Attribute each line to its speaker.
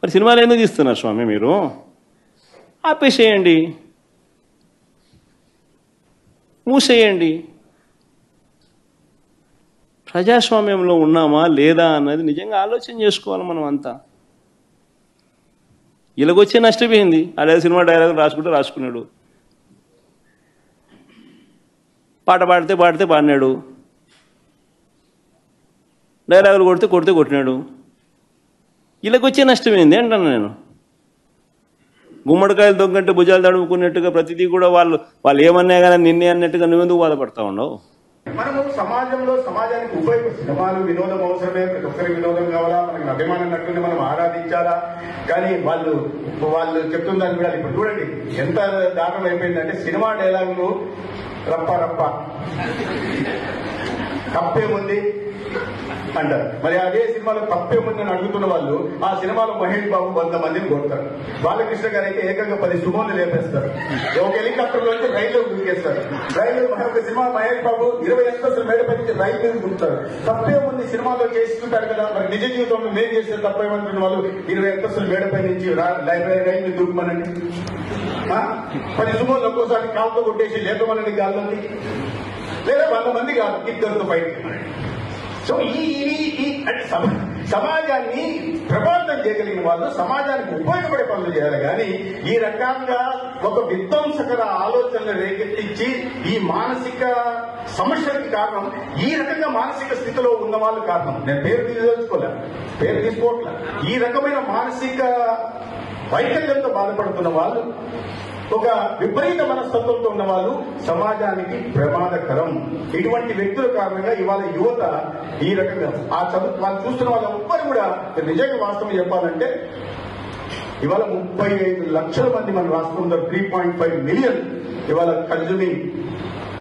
Speaker 1: మరి సినిమాలు ఎందుకు తీస్తున్నారు స్వామి మీరు? ఆపేసేయండి, మూసేయండి. ప్రజాస్వామ్యంలో ఉన్నామా లేదా అన్నది నిజంగా ఆలోచన చేసుకోవాలి మనం అంతా. ఇలాగొచ్చే నష్టపోయింది. అదే సినిమా డైలాగ్ రాసుకుంటే రాసుకున్నాడు, పాట పాడితే పాడినాడు, డైలాగులు కొడితే కొట్టినాడు. ఇలాగొచ్చే నష్టమైంది అంటాను నేను. గుమ్మడికాయలు దొంగంటే భుజాలు తడుముకున్నట్టుగా ప్రతిదీ కూడా వాళ్ళు ఏమన్నా కానీ నిన్నే అన్నట్టుగా నువ్వెందుకు బాధపడతా ఉండవు?
Speaker 2: మనము సమాజానికి ఉపయోగపడే సినిమాలు వినోదం అవసరమే, ప్రతి ఒక్కరి వినోదం కావాలా, మనకి అభిమానం నటుని మనం ఆరాధించాలా. కానీ వాళ్ళు చెప్తున్న దాన్ని కూడా ఇప్పుడు చూడండి ఎంత దారుణం అయిపోయిందంటే, సినిమా డైలాగులు రప్ప రప్ప తప్పేముంది అంటారు. మరి అదే సినిమాలో తప్పేముంది అని అడుగుతున్న వాళ్ళు ఆ సినిమాలో మహేష్ బాబు 100 మందిని కొడతారు. బాలకృష్ణ గారు అయితే ఏకంగా 10 సుమోలు లేపేస్తారు. ఒక హెలికాప్టర్ లోంచి రైలు దూకేస్తారు. ఒక సినిమా మహేష్ బాబు 20 అంతస్తుల మేడపై నుంచి రైలు మీద దుంకుతారు. తప్పేముంది సినిమాలో చేసుకుంటారు కదా. మరి నిజ జీవితంలో మేము చేసే తప్పేమంటున్న వాళ్ళు 20 అంతస్తుల మేడపై నుంచి రైలు మీద దూకమనండి, 10 సుమోలు ఒక్కోసారి కాలుతో కొట్టేసి లేపమనండి గాల్లోకి, లేదా 100 మంది కాదు, ఇద్దరితో బయట. సో ఈ సమాజాన్ని ప్రభావితం చేయగలిగిన వాళ్ళు సమాజానికి ఉపయోగపడే పనులు చేయాలి. కానీ ఈ రకంగా ఒక విధ్వంసకర ఆలోచనలు రేకెత్తించి ఈ మానసిక సమస్యలకి కారణం ఈ రకంగా మానసిక స్థితిలో ఉన్న వాళ్ళు కారణం. నేను పేరు తీసుకోవట్లే. ఈ రకమైన మానసిక వైకల్యంతో బాధపడుతున్న వాళ్ళు, ఒక విపరీత మనస్తత్వంతో ఉన్న వాళ్ళు సమాజానికి ప్రమాదకరం. ఇటువంటి వ్యక్తుల కారణంగా ఇవాళ యువత ఈ రకంగా వాళ్ళు చూస్తున్న వాళ్ళు ఒక్కరు కూడా నిజంగా వాస్తవం చెప్పాలంటే ఇవాళ 35 లక్షల మంది మన రాష్ట్రంలో 3.5 మిలియన్ ఇవాళ కన్జ్యూమింగ్